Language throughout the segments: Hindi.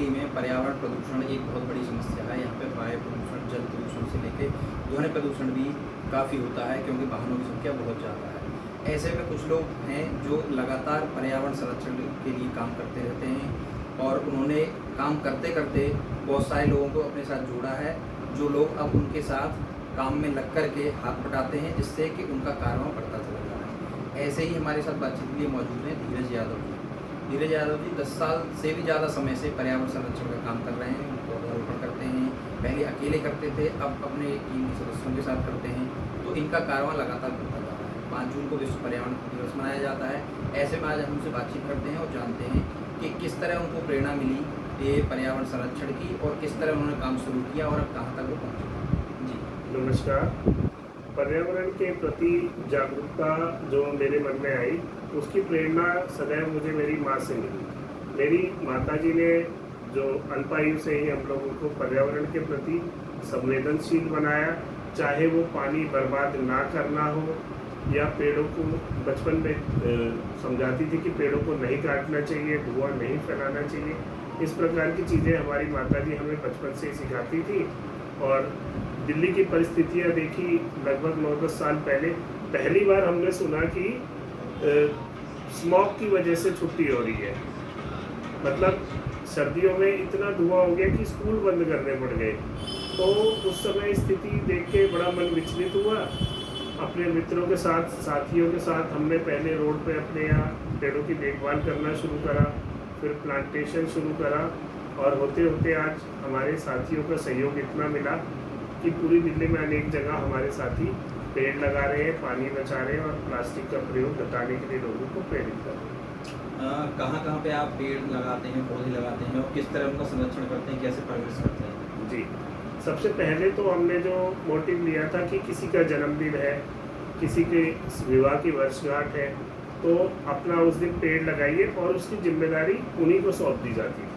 दिल्ली में पर्यावरण प्रदूषण एक बहुत बड़ी समस्या है। यहाँ पे वायु प्रदूषण, जल प्रदूषण से लेके ध्वनि प्रदूषण भी काफ़ी होता है, क्योंकि वाहनों की संख्या बहुत ज़्यादा है। ऐसे में कुछ लोग हैं जो लगातार पर्यावरण संरक्षण के लिए काम करते रहते हैं, और उन्होंने काम करते करते बहुत सारे लोगों को अपने साथ जोड़ा है, जो लोग अब उनके साथ काम में लग कर के हाथ बटाते हैं, जिससे कि उनका कारवां बढ़ता चला जा रहा है। ऐसे ही हमारे साथ बातचीत के लिए मौजूद हैं धीरज यादव जी। धीरज यादव जी 10 साल से भी ज़्यादा समय से पर्यावरण संरक्षण का काम कर रहे हैं, पौधारोपण करते हैं। पहले अकेले करते थे, अब अपने टीम के सदस्यों के साथ करते हैं, तो इनका कारवां लगातार बढ़ता जा रहा है। 5 जून को विश्व पर्यावरण दिवस मनाया जाता है। ऐसे में आज हम उनसे बातचीत करते हैं और जानते हैं कि किस तरह उनको प्रेरणा मिली ये पर्यावरण संरक्षण की, और किस तरह उन्होंने काम शुरू किया और अब कहाँ तक वो पहुँचे। जी नमस्कार। पर्यावरण के प्रति जागरूकता जो मेरे मन में आई, उसकी प्रेरणा सदैव मुझे मेरी माँ से मिली। मेरी माताजी ने जो अल्पायु से ही हम लोगों को पर्यावरण के प्रति संवेदनशील बनाया, चाहे वो पानी बर्बाद ना करना हो, या पेड़ों को बचपन में समझाती थी कि पेड़ों को नहीं काटना चाहिए, धुआं नहीं फैलाना चाहिए। इस प्रकार की चीज़ें हमारी माताजी हमें बचपन से ही सिखाती थी। और दिल्ली की परिस्थितियाँ देखी, लगभग 9-10 साल पहले पहली बार हमने सुना कि स्मॉग की वजह से छुट्टी हो रही है। मतलब सर्दियों में इतना धुआं हो गया कि स्कूल बंद करने पड़ गए। तो उस समय स्थिति देख के बड़ा मन विचलित हुआ। अपने मित्रों के साथ, साथियों के साथ हमने पहले रोड पे अपने यहाँ पेड़ों की देखभाल करना शुरू करा, फिर प्लांटेशन शुरू करा, और होते होते आज हमारे साथियों का सहयोग इतना मिला कि पूरी दिल्ली में अनेक जगह हमारे साथी पेड़ लगा रहे हैं, पानी बचा रहे हैं और प्लास्टिक का प्रयोग घटाने के लिए लोगों को प्रेरित कर रहे हैं। कहाँ पे आप पेड़ लगाते हैं, पौधे लगाते हैं, और किस तरह उनका संरक्षण करते हैं, कैसे परवरिश करते हैं? जी, सबसे पहले तो हमने जो मोटिव लिया था कि किसी का जन्मदिन है, किसी के विवाह की वर्षगांठ है, तो अपना उस दिन पेड़ लगाइए, और उसकी जिम्मेदारी उन्हीं को सौंप दी जाती थी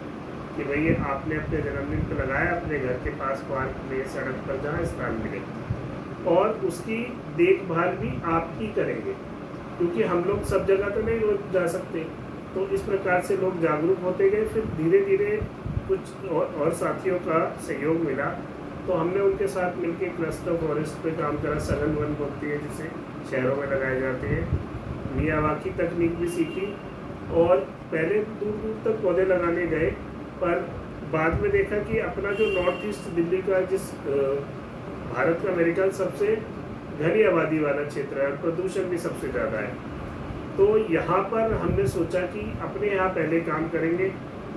कि भई आपने अपने जन्मदिन पर लगाया, अपने घर के पास पार्क में, सड़क पर जहाँ स्थान मिले, और उसकी देखभाल भी आप ही करेंगे, क्योंकि हम लोग सब जगह तो नहीं रोज जा सकते। तो इस प्रकार से लोग जागरूक होते गए। फिर धीरे धीरे कुछ और साथियों का सहयोग मिला, तो हमने उनके साथ मिलकर क्लस्टर फॉरेस्ट पे काम करा। सघन वन बोलती है जिसे शहरों में लगाए जाते हैं। मियावाकी तकनीक भी सीखी, और पहले दूर दूर तक पौधे लगाने गए, पर बाद में देखा कि अपना जो नॉर्थ ईस्ट दिल्ली का, जिस भारत का मेरे ख्याल सबसे घनी आबादी वाला क्षेत्र है और प्रदूषण भी सबसे ज़्यादा है, तो यहाँ पर हमने सोचा कि अपने यहाँ पहले काम करेंगे।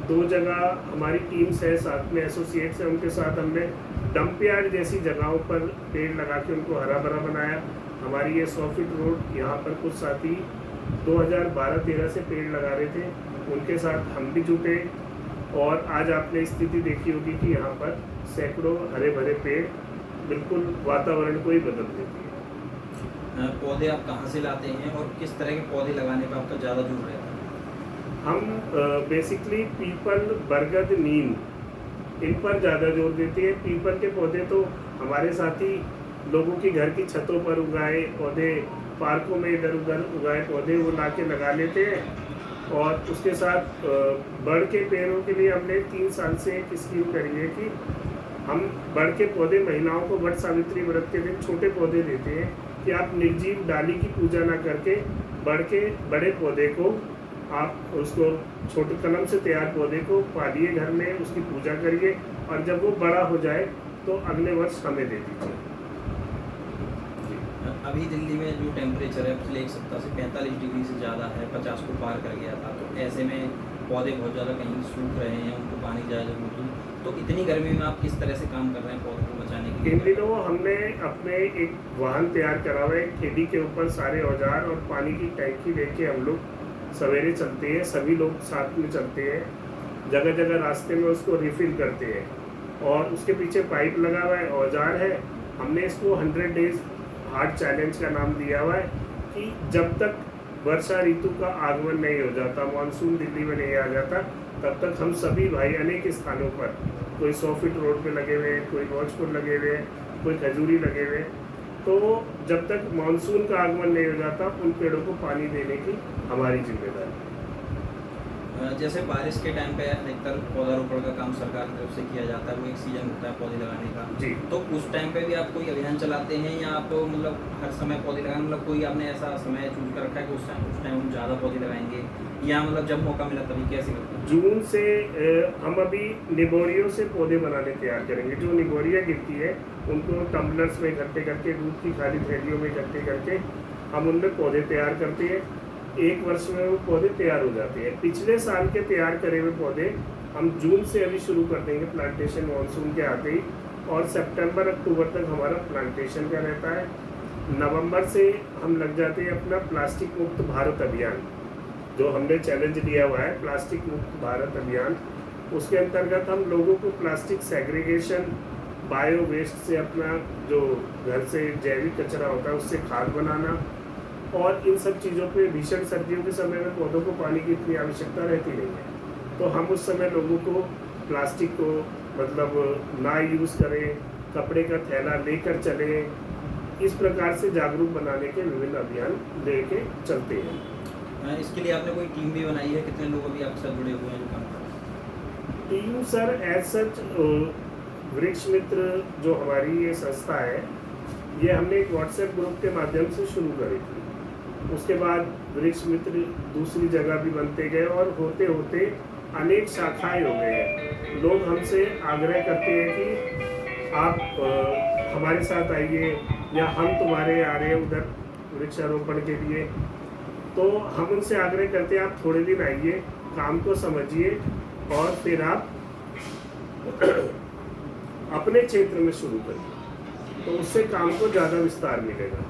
2 जगह हमारी टीम्स है, साथ में एसोसिएट्स हैं, उनके साथ हमने डंप यार्ड जैसी जगहों पर पेड़ लगा के उनको हरा भरा बनाया। हमारी ये 100 फीट रोड, यहाँ पर कुछ साथी 2012-13 से पेड़ लगा रहे थे, उनके साथ हम भी जुटे, और आज आपने स्थिति देखी होगी कि यहाँ पर सैकड़ों हरे भरे पेड़ बिल्कुल वातावरण को ही बदल देती है। पौधे आप कहाँ से लाते हैं, और किस तरह के पौधे लगाने पर आपका ज़्यादा जोर रहता है? हम बेसिकली पीपल, बरगद, नीम, इन पर ज़्यादा जोर देते हैं। पीपल के पौधे तो हमारे साथी लोगों की घर की छतों पर उगाए पौधे, पार्कों में इधर उधर उगाए पौधे वो ला के लगा लेते हैं। और उसके साथ बड़ के पेड़ों के लिए हमने 3 साल से एक स्कीम करी है कि हम बड़ के पौधे महिलाओं को वट सावित्री व्रत के दिन छोटे पौधे देते हैं कि आप निर्जीव डाली की पूजा ना करके बड़े पौधे को आप उसको छोटे कलम से तैयार पौधे को पालिए घर में, उसकी पूजा करिए, और जब वो बड़ा हो जाए तो अगले वर्ष हमें दे दीजिए। अभी दिल्ली में जो टेम्परेचर है पिछले 1 सप्ताह से 45 डिग्री से ज़्यादा है, 50 को पार कर गया था। तो ऐसे में पौधे बहुत ज़्यादा कहीं सूख रहे हैं, उनको पानी ज़्यादा जरूरत है। तो इतनी गर्मी में आप किस तरह से काम कर रहे हैं पौधों को बचाने के लिए? इन दिनों हमने अपने एक वाहन तैयार करा हुआ है, ठेली के ऊपर सारे औजार और पानी की टैंकी लेके हम लोग सवेरे चलते हैं, सभी लोग साथ में चलते हैं, जगह जगह रास्ते में उसको रिफिल करते हैं, और उसके पीछे पाइप लगा हुआ है, औजार है। हमने इसको 100 डेज हार्ड चैलेंज का नाम दिया हुआ है कि जब तक वर्षा ऋतु का आगमन नहीं हो जाता, मानसून दिल्ली में नहीं आ जाता, तब तक हम सभी भाई अनेक स्थानों पर, कोई 100 फीट रोड पे लगे हुए हैं, कोई रोजपुर लगे हुए हैं, कोई खजूरी लगे हुए हैं, तो जब तक मानसून का आगमन नहीं हो जाता उन पेड़ों को पानी देने की हमारी जिम्मेदारी है। जैसे बारिश के टाइम पे अधिकतर पौधारोपण का काम सरकार की तरफ से किया जाता है, वो एक सीजन होता है पौधे लगाने का। जी। तो उस टाइम पे भी आप कोई अभियान चलाते हैं या आप मतलब हर समय पौधे लगाने, मतलब कोई आपने ऐसा समय चूज कर रखा है कि उस टाइम हम ज़्यादा पौधे लगाएंगे, या मतलब जब मौका मिला तभी, कैसे करते हैं? जून से हम अभी निबोरियों से पौधे बनाने तैयार करेंगे। जो निबोरिया गिरती है उनको टम्बलर्स में इकट्ठे करके, दूध की खाली थैलियों में इकट्ठे करके हम उनमें पौधे तैयार करते हैं। 1 वर्ष में वो पौधे तैयार हो जाते हैं। पिछले साल के तैयार करे हुए पौधे हम जून से अभी शुरू कर देंगे प्लांटेशन, मानसून के आते ही, और सितंबर अक्टूबर तक हमारा प्लांटेशन का रहता है। नवंबर से हम लग जाते हैं अपना प्लास्टिक मुक्त भारत अभियान, जो हमने चैलेंज लिया हुआ है, प्लास्टिक मुक्त भारत अभियान। उसके अंतर्गत हम लोगों को प्लास्टिक सेग्रीगेशन, बायो वेस्ट से अपना जो घर से जैविक कचरा होता है उससे खाद बनाना, और इन सब चीज़ों पे भीषण सर्दियों के समय में पौधों को पानी की इतनी आवश्यकता रहती नहीं है, तो हम उस समय लोगों को प्लास्टिक को मतलब ना यूज़ करें, कपड़े का थैला लेकर चलें, इस प्रकार से जागरूक बनाने के विभिन्न अभियान लेके चलते हैं। इसके लिए आपने कोई टीम भी बनाई है? कितने लोग अभी आपके साथ जुड़े हुए हैं जो काम कर रहे हैं? टीम सर एज सच वृक्ष मित्र जो हमारी ये संस्था है, ये हमने एक व्हाट्सएप ग्रुप के माध्यम से शुरू करी थी। उसके बाद वृक्ष मित्र दूसरी जगह भी बनते गए और होते होते अनेक शाखाएं हो गए हैं। लोग हमसे आग्रह करते हैं कि आप हमारे साथ आइए, या हम तुम्हारे आ रहे हैं उधर वृक्षारोपण के लिए। तो हम उनसे आग्रह करते हैं आप थोड़े दिन आइए, काम को समझिए, और फिर आप अपने क्षेत्र में शुरू करिए, तो उससे काम को ज़्यादा विस्तार मिलेगा।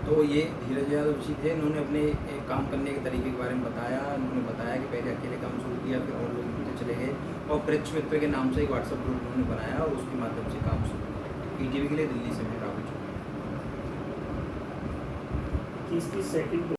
तो ये धीरज यादव जी थे, इन्होंने अपने काम करने के तरीके के बारे में बताया। इन्होंने बताया कि पहले अकेले काम शुरू किया, फिर और लोग मिलते चले गए, और वृक्ष मित्र के नाम से एक व्हाट्सएप ग्रुप उन्होंने बनाया और उसके माध्यम से काम शुरू किया। ईटीवी के लिए दिल्ली से मैं राहुल। 30 सेकंड